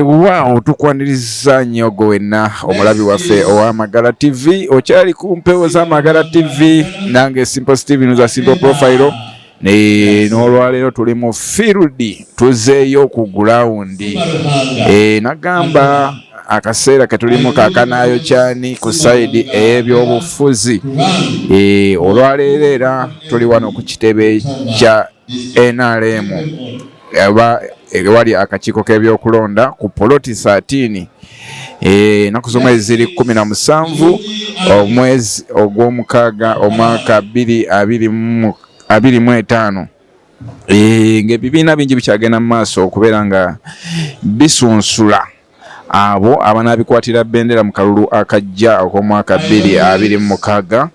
Wow, tukwaniriza nnyo gwenna omulabi waffe ow'Amagala TV okyali ku mpewo z'Amagala TV nange Simple Steven za Simple Profile n'olwaleero tuli mu field tuzeeyo ku ground nagamba akaseera ke tulimu kakanaayo kyani ku side ey'ebyobufuzi olwaleero era tuli wano ku kitebe kya NRM wali akakiiko k'ebyokulonda ku poloti 13 naku z'omwezi ziri 17 omwezi ogw'omukaaga omwaka 2025 ng'ebibiina bingi bikyagenda mu maaso okubeera nga bisunsula abo abanaabikwatira bendera mu kalulu akajja ok'omwaka 2026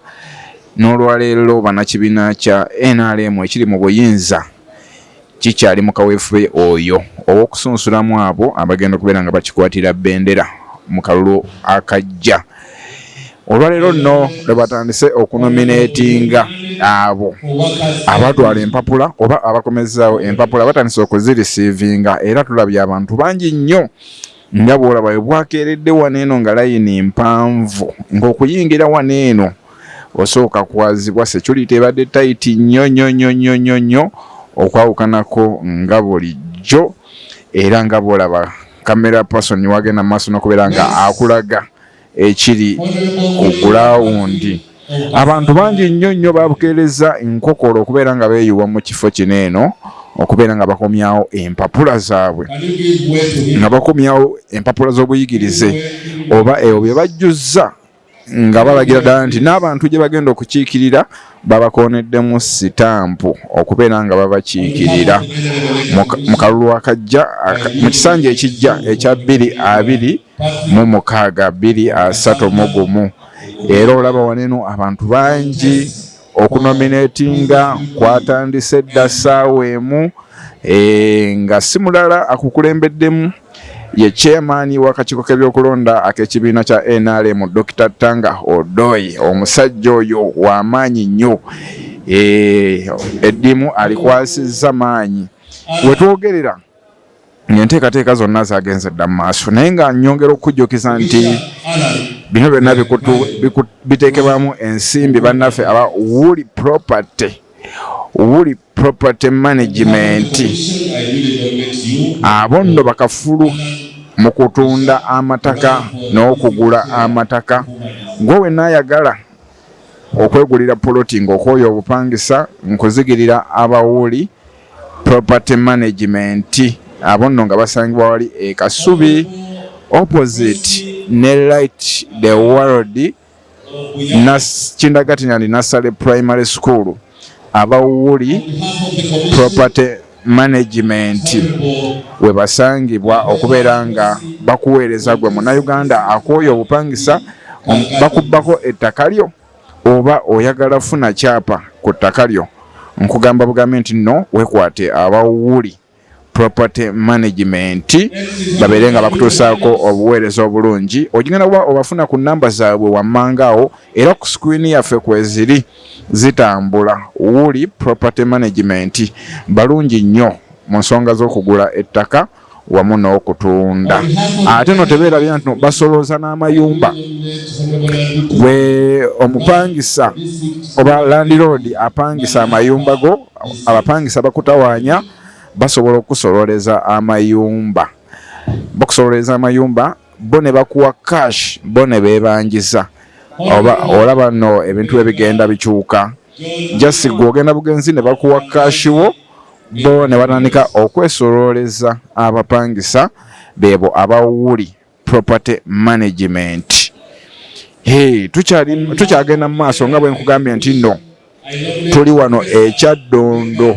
n'olwaleero bannakibiina kya NRM ekiri mu buyinza kikyali mu kaweefube oyo ow'okusunsulamu abo abagenda okubeera nga bakikwatira bendera mu kalulu akajja. Olwaleero nno lwe batandise okunominatinga abo abatwala empapula oba abakomezaawo empapula batandise okuzirisiivinga, era tulabye abantu bangi nnyo nga bw'olaba bwe bwakeeredde waneeno nga layini mpanvu ng'okuyingira waneeno osooka kwazibwa security ebadde tayiti nnyo okwawukanako nga bulijjo, era nga bw'olaba camera person wagenda maaso n'okubeera nga akulaga ekiri ku gulawundi. Abantu bangi nnyo babukeereza enkokolo okubeera nga beeyuwa mu kifo kino eno okubeera nga bakomyawo empapula zaabwe, nga bakomyawo empapula z'obuyigirize oba eyo bye bajjuzza nga balagira ddala nti n'abantu gye bagenda okukiikirira babakoneddemu sitampu okubeera nga babakiikirira mu kalulu akajja mu kisanja ekijja ekya 2026. Era olaba waneeno abantu bangi okunominatinga kwatandise dda ssaawa emu nga si mulala akukulembeddemu ye chairman w'akakiiko k'ebyokulonda ak'ekibiina kya NRM Dr. Tanga Odoi, omusajja oyo w'amaanyi nnyo, eddimu alikwasizza maanyi. We twogerera ng'enteekateeka zonna zaagenze dda mu maaso, naye nga nnyongera okukujjukiza nti bino byonna biteekebwamu ensimbi bannaffe aba Woolly Property Management. Abo nno bakafulu mu kutunda amataka n'okugula amataka. Gwe wenna ayagala okwegulira poloti ng'okwoya obupangisa nkuzigirira aba Woolly Property Management. Abo nno nga basangibwa wali e Kasubi opposite ne Light the World Kindagatinali Nursery Primary School. Aba Woolly Property Management we basangibwa okubeera nga bakuweereza gwe Munnayuganda akooya obupangisa bakubbako ettaka lyo oba oyagala funa kyapa ku ttaka lyo, nkugamba bugambe nti nno wekwate aba Woolly Property Management babeere nga bakutuusaako obuweereza obulungi. Ogenda kuba obafuna ku nnamba zaabwe wammangaawo era ku screen yaffe kweziri zitambula. Woolly Property Management balungi nnyo mu nsonga z'okugula ettaka wamu n'okutunda. Ate no tebeerabya nti basolooza n'amayumba. Bwe omupangisa oba landlord apangisa amayumba go, abapangisa bakutawaanya basobola okusololeza amayumba. Bakusololeza amayumba bo ne bakuwa cash, bo ne beebanjiza. Oba olaba nno ebintu ebigenda bikyuka, just gw'ogenda bugenzi ne bakuwa cash wo, bo ne batandika okwesololeza abapangisa beebo aba Woolly Property Management. Tukyagenda mu maaso nga bwe nkugambye nti nno tuli wano ekyaddondo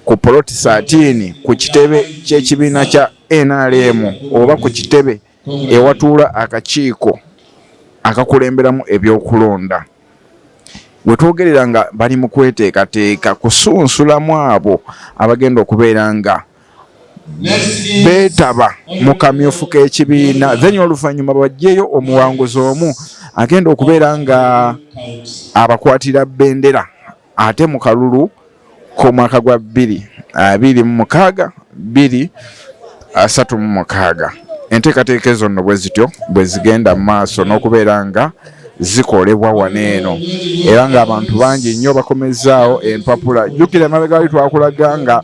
ku poloti 13 ku kitebe ky'ekibiina kya NRM oba ku kitebe ewatuula akakiiko akakulemberamu ebyokulonda. We twogerera nga bali mu kweteekateeka kusunsulamu abo abagenda okubeera nga beetaba mu kamyufu k'ekibiina, then oluvannyuma bajjeyo omuwanguzi omu agenda okubeera nga abakwatira bendera ate mu kalulu k'omwaka gwa 2026 36 enteekateeka ezo nno bwe zityo bwe zigenda mu maaso n'okubeera nga zikolebwa waneeno era ng'abantu bangi nnyo bakomezaawo empapula. Jjukira emabega wali twakulaga nga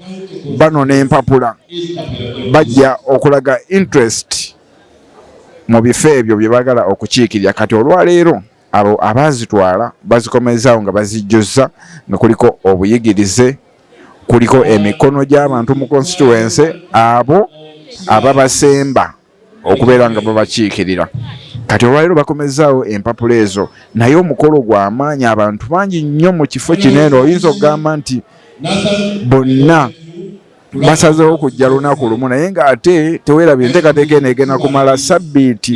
bano n'empapula bajja okulaga interest mu bifo ebyo bye baagala okukiikirira. Kati olwaleero abo abaazitwala bazikomezaawo nga bazijjuza nga kuliko obuyigirize, kuliko emikono gy'abantu mu constituency abo ababasemba okubeera nga babakiikirira. Kati olwaleero bakomezaawo empapula ezo, naye omukolo gw'amaanyi. Abantu bangi nnyo mu kifo kinene oyinza okugamba nti bonna basazeewo okujja lunaku lumu, naye ng'ate teweerabye enteekateeka eno egenda kumala sabbiiti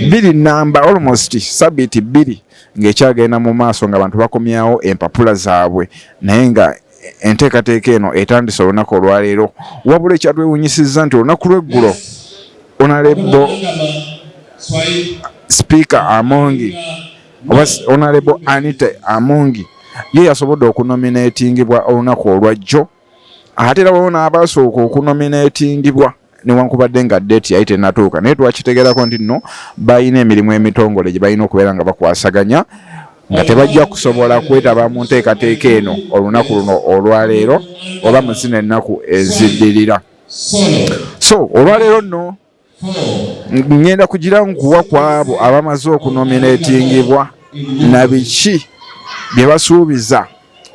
2 namba almost sabbiiti 2 ng'ekyagenda mu maaso ng'abantu bakomyawo empapula zaabwe, naye nga enteekateeka eno etandise olunaku olwaleero. Wabula ekyatwewunyisizza nti olunaku lw'eggulo Honorable Speaker Amongi oba Honorable Anita Amongi ye yasobodde okunominatingibwa olunaku olwajjo, ate era waliwo n'abasooka okunominatingibwa newankubadde nga date yali tennatuuka, naye twakitegeerako nti nno balina emirimu emitongole gye balina okubeera nga bakwasaganya nga tebajja kusobola kwetaba mu nteekateeka eno olunaku luno olwaleero oba mu zino ennaku eziddirira. So olwaleero nno ngenda kugira nkuwa kwabo abamaze okunominatingibwa na biki bye basuubiza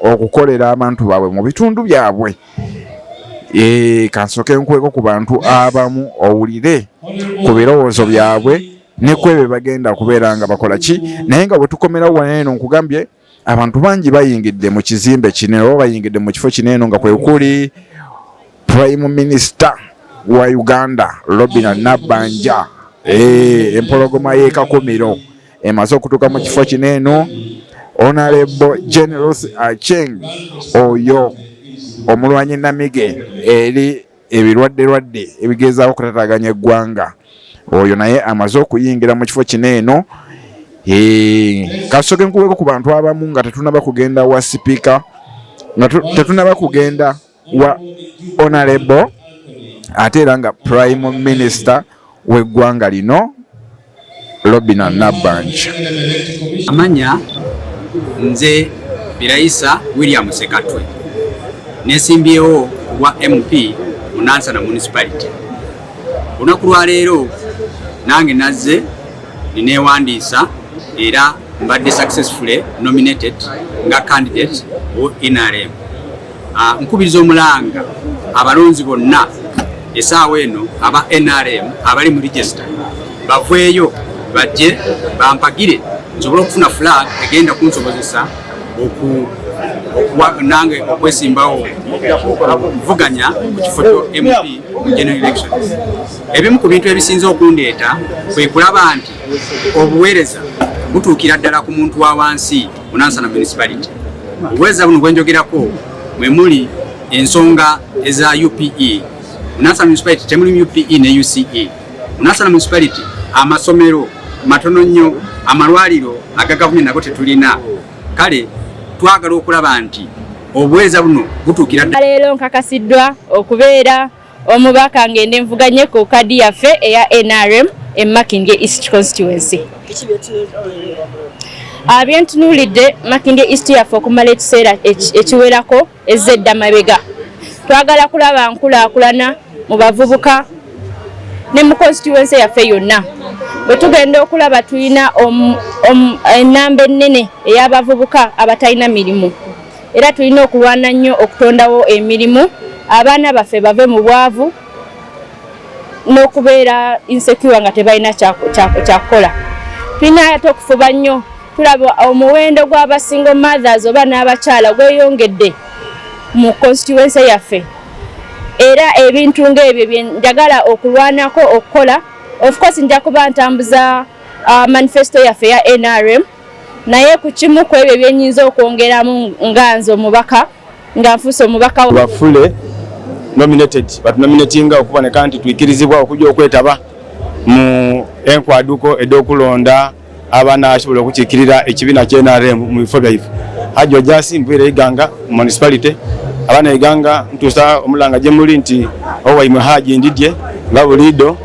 okukolera abantu baabwe mu bitundu byabwe. Kansooke nkuweko ku bantu abamu owulire ku birowoozo byabwe ne kwebyo bagenda kubeera nga bakola ki. Naye nga bwe tukomerawo waneeno nkugambye abantu bangi bayingidde mu kizimbe kinene oba bayingidde mu kifo kinene nga kwe kuli Prime Minister wa Uganda Robinah Nabbanja, empologoma y'e Kakumiro emaze okutuuka mu kifo kinene. Honorable General Acheng oyo omulwanyi Namige eri ebirwadde ebigezaako okutataganya eggwanga, oyo naye amaze okuyingira mu kifo kinene. Kasooke nkuweeko ku bantu abamu nga tetunaba kugenda wa sipiika, nga tetunaba kugenda wa Honorable ate era nga Prime Minister w'eggwanga lino Robinah Nabbanja. Amanya nze Biraisa William Sekatwe nesimbyewo wa MP mu Nansana Municipality. Olunaku lwa leero nange nazze nineewandiisa era mbadde successfully nominated nga candidate wa NRM. Nkubiriza omulanga abalonzi bonna essaawa eno aba NRM abali mu register baveeyo bajje bampagire nsobola okufuna flag egenda kunsobozesa nange okwesimbawo okuvuganya ku kifo kya MP mu general elections. Ebimu ku bintu ebisinza okundeeta kwe kulaba nti obuweereza butuukira ddala ku muntu wa wansi mu Nansana Municipality. Obuweereza buno bwe njogerako mwe muli ensonga eza UPE. Mu Nansana Municipality temuli UPE ne UCE. Mu Nansana Municipality amasomero matono nnyo, amalwaliro aga gavumenti nago tetulina. Kale twagala okulaba nti obuweereza buno butuukira leero nkakasiddwa okubeera omubaka ngende nvuganye ku kadi yaffe eya NRM e Makindye East Constituency. Byentunuulidde Makindye East yaffe okumala ekiseera ekiwerako ezedda mabega. Twagala kulaba nkulaakulana mu bavubuka ne mu constituency yaffe yonna. Bwe tugenda okulaba tulina ennamba ennene ey'abavubuka abatalina mirimu, era tulina okulwana nnyo okutondawo emirimu, abaana baffe bave mu bwavu n'okubeera insecure nga tebalina kyakukola. Tulina ate okufuba nnyo tulaba omuwendo gw'abasingle mothers oba n'abakyala gweyongedde mu constituency yaffe, era ebintu ng'ebyo bye njagala okulwanako okukola. Of course nja kuba ntambuza manifesto yaffe ya NRM, naye ku kimu ku ebyo byennyinza okwongeramu nga nze omubaka nga nfuuse omubaka bafule nominated batunominatinga okuboneka nti tuikirizibwa okujja okwetaba mu enkwaduko ed'okulonda abaana asobola okukiikirira ekibiina kya NRM mu bifo byaife. Hajjo Jasi mvire Iganga municipality abana iganga ntusa omulanga gye muli nti owaimwe haji ndidye nga bulido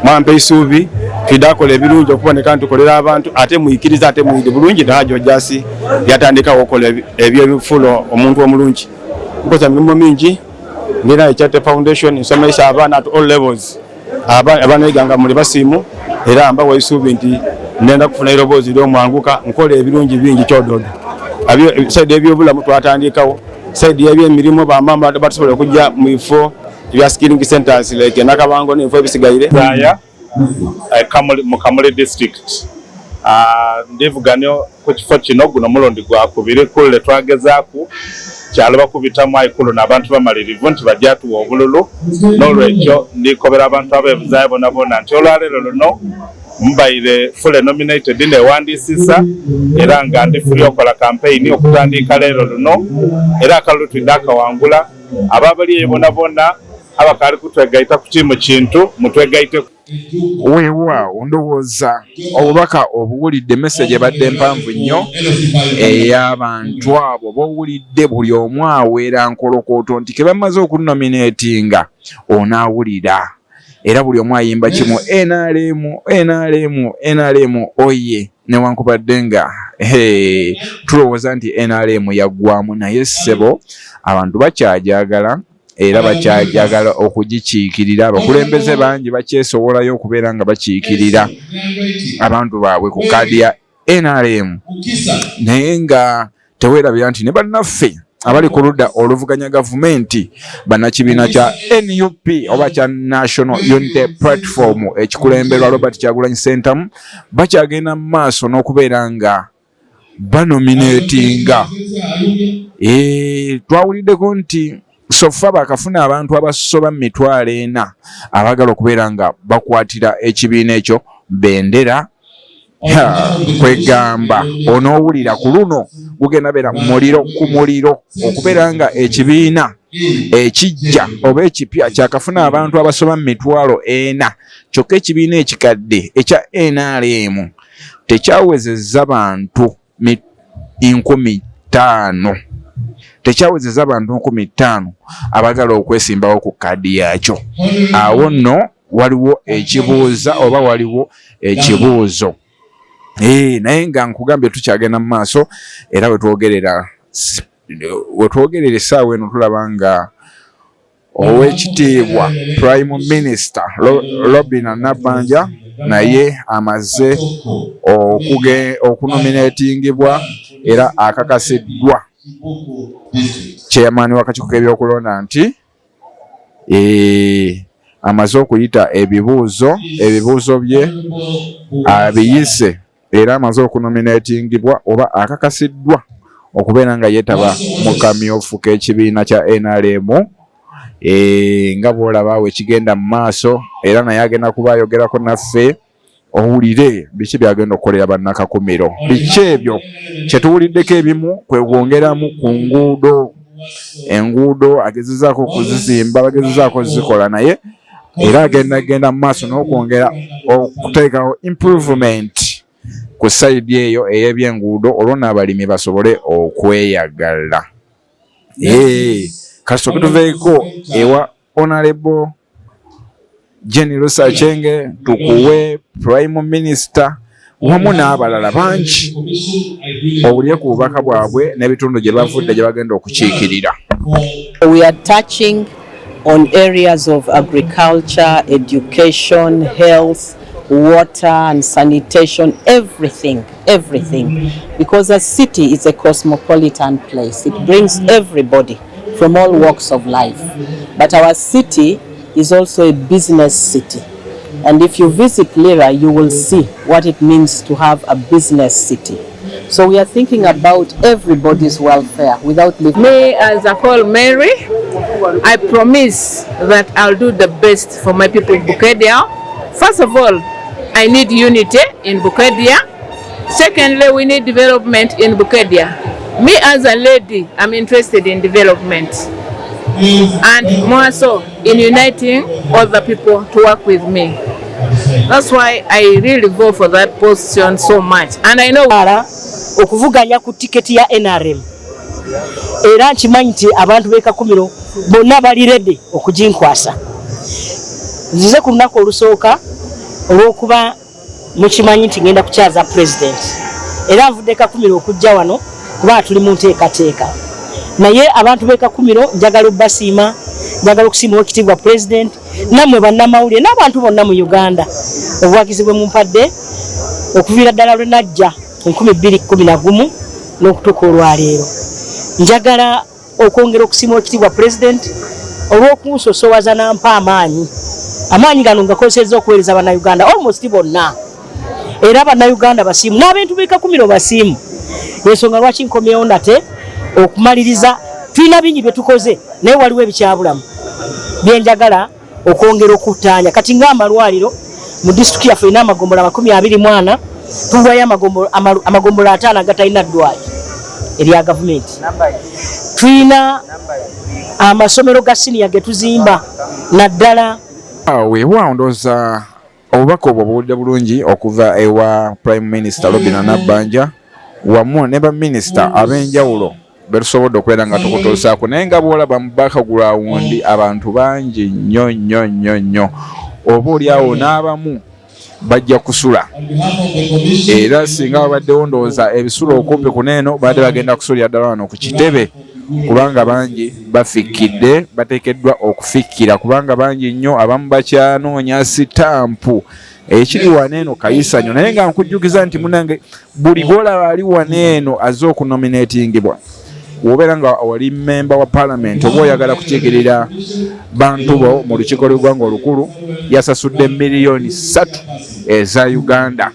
mwampe isuubi tudakola ebirungi okuboneka ntukolera abantu ate muyikiriza ate muyide bulungi Haji Ojasi yatandikawo okukola ebyo ebifulo omuntu omulungi nkoza mirimu mingi ndina Charity Foundation nsomesa abaana at all levels abana iganga muli basimu era mbawa isuubi nti nenda kufuna iroboozi ly'omwanguka nkola ebirungi bingi kyododo abyo side ebyobulamu twatandikawo side y'ebyemirimu bamama batusobola okujja mu bifo ebya skilling centers like Nakabango n'ebifo ebisigaire mu Kamuli district ndivuganyo ku kifo kino guno mulundi gwakubiri kulle twagezaaku kyalo bakubitamu aikulu n'abantu bamalirivu nti bajja tuwa obululu n'olwekyo ndikobera abantu abeebuzaayo bonna nti olwaleero luno mbaire fully nominated newandiisisa era nga ndi fuli okola campaign okutandika leero luno era akalulu twidde akawangula ababaliyo bonna abakali kutwegaita ku kimu kintu mutwegaite weewaawo ndowooza obubaka obuwulidde message ebadde mpanvu nnyo ey'abantu abo bowulidde buli omu aweera nkolokooto nti ke bamaze okunominatinga onaawulira era buli omu ayimba kimu NRM oye newankubadde nga tulowooza nti NRM yaggwamu naye ssebo abantu bakyajagala era bakyajagala okugikiikirira abakulembeze bangi bakyesowolayo okubeera nga bakiikirira abantu baabwe ku kaadi ya NRM naye nga teweerabira nti ne bannaffe abali ku ludda oluvuganya gavumenti bannakibiina kya NUP oba kya National Unity Platform ekikulemberwa Robert Kyagulanyi Ssentamu bakyagenda mu maaso n'okubeera nga banominatinga twawuliddeko nti sofa bakafuna abantu abasoba mu 40 abagala okubeera nga bakwatira ekibiina ekyo bendera kwegamba onoowulira ku luno gugenda beera muliro ku muliro okubeera nga ekibiina ekijja oba ekipya kyakafuna abantu abasoba mu 40 kyokka ekibiina ekikadde ekya NRM tekyawezezza bantu 50,000 tekyawezezza abantu 50,000 abagala okwesimbawo ku kaadi yakyo. Awo nno waliwo ekibuuza oba waliwo ekibuuzo naye nga nkugambye tukyagenda mu maaso era wetwogerera essaawa eno tulaba nga ow'ekitiibwa Prime Minister Robin Nabbanja naye amaze okunominatingibwa era akakasiddwa chairman w'akakiiko k'ebyokulonda nti amaze okuyita ebibuuzo bye abiyise era amaze okunominatingibwa oba akakasiddwa okubeera nga yeetaba mu kamyufu k'ekibiina kya NRM nga bw'olaba ekigenda mu maaso era naye agenda kuba ayogerako naffe owulire biki byagenda okukolera bannakakumiro biki ebyo kyetuwuliddeko ebimu kwewongeramu ku enguudo agezezaako okuzizimba bagezezaako zikola naye era agenda mu maaso n'okwongera okuteekawo improvement ku sayidi eyo ey'ebyenguudo olwo n'abalimi basobole okweyagala. Kasooke tuveeko ewa Honorable Jenny Lusachenge tukuwe Prime Minister wamu n'abalala bangi owulire ku bubaka bwabwe n'ebitundu gye bavudde gye bagenda okukiikirira. We are touching on areas of agriculture, education, health, water and sanitation, everything, because a city is a cosmopolitan place. It brings everybody from all walks of life. But our city is also a business city. And if you visit Lira, you will see what it means to have a business city. So we are thinking about everybody's welfare without leaving. Me, as I call Mary, I promise that I'll do the best for my people in Bukedia. First of all, I need unity in Bukedia. Secondly, we need development in Bukedia. Me as a lady, I'm interested in development. And more so in uniting other people to work with me. That's why I really go for that position so much. And I know okuvuganya ku tiketi ya NRM era nkimanyi nti abantu b'e Kakumiro bonna bali ready okuginkwasa. Nzize ku lunaku olusooka olw'okuba mukimanyi nti ngenda kukyaza president, era nvudde Kakumiro okujja wano kuba tuli mu nteekateeka. Naye abantu b'e Kakumiro njagala obbasiima, njagala okusiima ekitiibwa president, nammwe bannamawulire n'abantu bonna mu Uganda obuwagizi bwe mumpadde okuviira ddala lwe najja 2011 n'okutuuka olwaleero. Njagala okwongera okusiima ekitiibwa president olw'okunsosowaza n'ampa amaanyi gano ngakozesezza okuweereza bannayuganda almost bonna, era bannayuganda basiimu n'abantu b'e Kakumiro basiimu. Ensonga lwaki nkomyewo nate okumaliriza, tulina bingi bye tukoze naye waliwo ebikyabulamu byenjagala okwongera okutaanya. Kati ng'amalwaliro mu disitulikiti yaffe erina amagombola 24, tulwayo amagombola 5 agatalina ddwaliro erya gavumenti. Tulina amasomero ga siniya ge tuzimba naddala. Weewaawo ndowooza obubaka obwo buwulidde bulungi okuva ewa Prime Minister Robinah Nabbanja wamu ne baminisita ab'enjawulo betusobodde okubeera nga tukutuusaako, naye nga bw'olaba mu background abantu bangi nnyo oba oliawo n'abamu bajja kusula, era singa babaddewo ndowooza ebisulo okumpi kuneeno badde bagenda kusulira ddala wano ku kitebe, kubanga bangi bafikidde bateekeddwa okufikkira, kubanga bangi nnyo abamu bakyanoonya sitampu ekiri waneeno kayisanyo. Naye nga nkujjukiza nti munange buli gwolaba ali waneeno azze okunominatingibwa, wobeera nga wali memba wa parliament oba oyagala kukiikirira bantu bo mu lukiiko lw'eggwanga olukulu, yasasudde miliyoni 3 eza Uganda.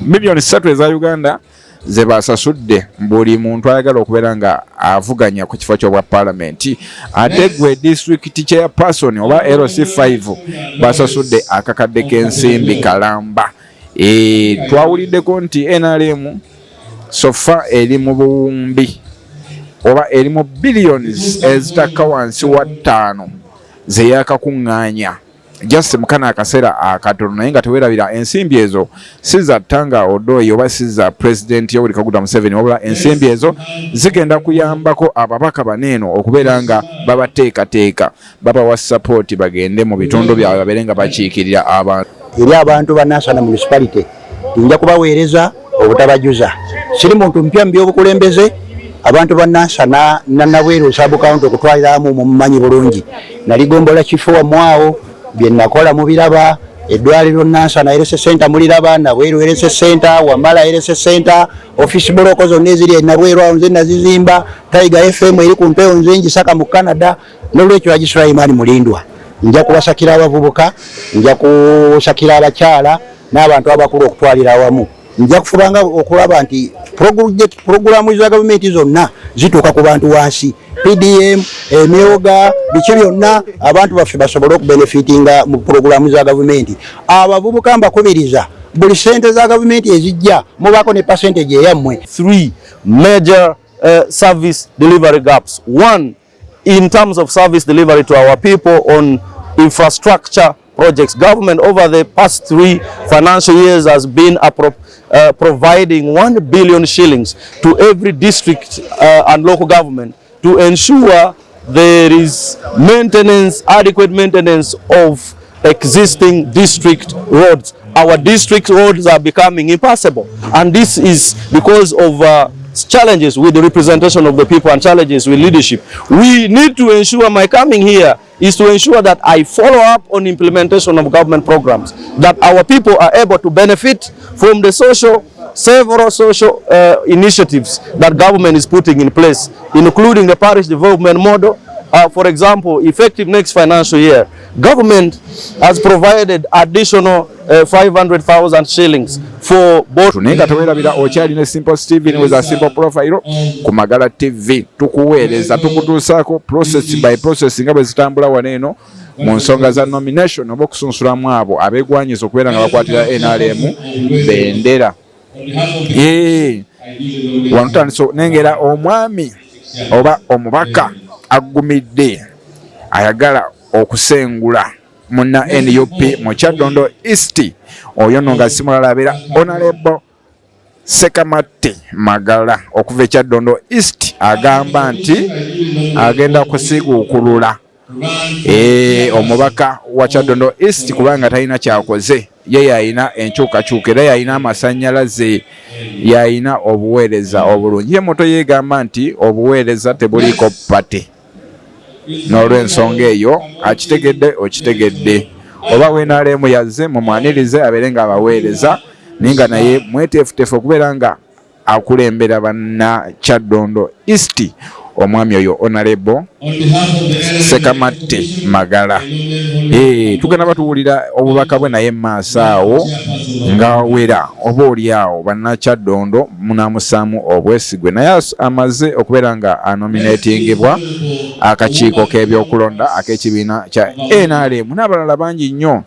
Miliyoni 3 eza Uganda ze basasudde buli muntu ayagala okubeera nga avuganya ku kifo ky'obwa parliament. Ate gwe district chairperson oba LC5 basasudde akakadde k'ensimbi kalamba. Twawuliddeko nti NRM sofa eri mu buwumbi oba eri mu billions ezitakka wansi wa 5 ze yakakuŋŋaanya just mukana akaseera akatono, naye nga teweerabira ensimbi ezo si za Tanga Odoyi oba si za President Yoweri Kaguta Museveni, wabula ensimbi ezo zigenda kuyambako ababaka baneeno okubeera nga babateekateeka, babawa support bagende mu bitundu byabwe babeere nga bakiikirira abantu. Eri abantu ba National Municipality nja kubaweereza obutabajuza. Siri muntu mpya mu by'obukulembeze, abantu ba National nanabweru sub county okutwaliramu mu mumanyi bulungi. Naligombola kifo mwawo bye nakola mu biraba, eddwaliro National LS Center muliraba, Nabweru LS Center, Wamala LS Center, office block zonna eziri Nabweru awo nze nazizimba, Tiger FM eri ku mpewo nze ngisaka mu Canada, n'olwekyo Haji Sulaiman Mulindwa. Nja kubasakira abavubuka, nja kusakira abakyala n'abantu abakulu okutwalira awamu. Nja kufubanga okulaba nti programu za gavumenti zonna zituuka ku bantu wansi. PDM, emyoga, biki byonna abantu baffe basobole okubenefitinga mu programu za gavumenti. Abavubuka mbakubiriza buli sente za gavumenti ezijja mubaako ne percentage eyammwe. 3 major service delivery gaps. One, in terms of service delivery to our people on infrastructure projects. Government over the past 3 financial years has been providing 1 billion shillings to every district and local government to ensure there is maintenance, adequate maintenance of existing district roads. Our district roads are becoming impassable, and this is because of challenges with the representation of the people and challenges with leadership. We need to ensure, my coming here is to ensure that I follow up on implementation of government programs, that our people are able to benefit from the several social initiatives that government is putting in place, including the parish development model. For example, effective next financial year, government has provided additional 500,000 shillings for both. Tunenga tuwerabira okyalina Simple Steven with a simple profile ku Magala TV, tukuweereza tukutuusaako process by process nga bwe zitambula waneeno mu nsonga za nomination oba okusunsulamu abo abeegwanyiza okubeera nga bakwatira NRM bendera. Wano tutandise nengera omwami oba omubaka agumidde ayagala okusengula muna NUP mu Kyaddondo East, oyo nno nga simulala abeera Honorable Sekamatte Magala okuva e Kyaddondo East agamba nti agenda kusiguukulula omubaka wa Kyaddondo East kubanga talina kyakoze. Ye yayina enkyukakyuka era yayina amasannyalaze, yayina obuweereza obulungi. Ye moto yeegamba nti obuweereza tebuliiko pate. N'olw'ensonga eyo akitegedde okitegedde. Oba NRM yazze mumwanirize abeere nga abaweereza naye nga naye mweteefuteefu okubeera nga akulembera banna Kyaddondo East omwami oyo Honorable Sekamatte Magala. Tugenda batuwulira obubaka bwe naye maaso awo nga wera oba oli awo banna Kyaddondo munamusaamu obwesigwe. Naye amaze okubeera nga anominatingibwa akakiiko k'ebyokulonda ak'ekibiina kya NRM n'abalala bangi nnyo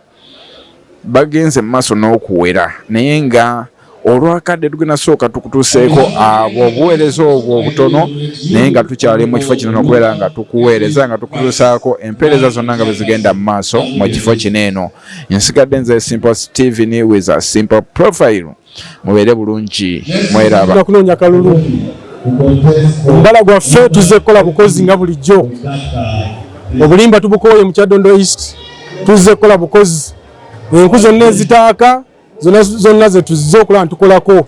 bagenze mu maaso n'okuwera naye nga olwakadde tugenda sooka tukutuuseeko abo obuweereza obwo obutono naye nga tukyali mu kifo kino n'okubeera nga tukuweereza nga tukutuusaako empeereza zonna nga bwe zigenda mu maaso mu kifo kino eno. Nsigadde nze Simple Steven with a simple profile. Mubeere bulungi mweraba. Kunoonya kalulu mbala gwaffe tuzze kukola bukozi nga bulijjo. Obulimba tubukooye mu Kyaddondo East tuzze kukola bukozi. Enku zonna ezitaaka zonna ze tuzze okulaba ntukolako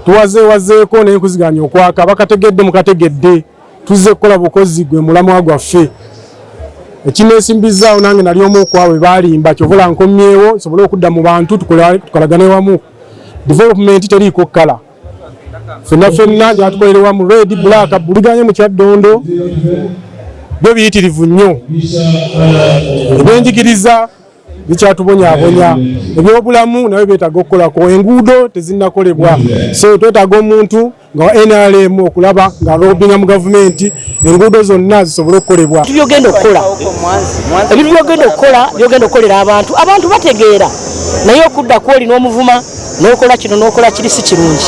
tuwazeewazeeko naye nkuziganya okwaka bakategedde mukategedde tuzze kukola bukozi gwe mulamwa gwaffe. Ekineesimbizaawo nange nali omu okwabwe baalimba kyovula nkomyewo nsobole okudda mu bantu tukolagane wamu. Development teriiko kkala ffenna gyatukolere wamu red black buliganye mu Kyaddondo byo biyitirivu nnyo. Ebyenjigiriza bikyatubonyaabonya, ebyobulamu nabyo byetaaga okukolako, enguudo tezinnakolebwa. So twetaaga omuntu nga wa NRM okulaba nga lobinga mu gavumenti enguudo zonna zisobole okukolebwa. Byogenda okukola ebintu byogenda okukolera abantu bategeera naye okudda ku oli n'omuvuma n'okola kino n'okola kiri si kirungi.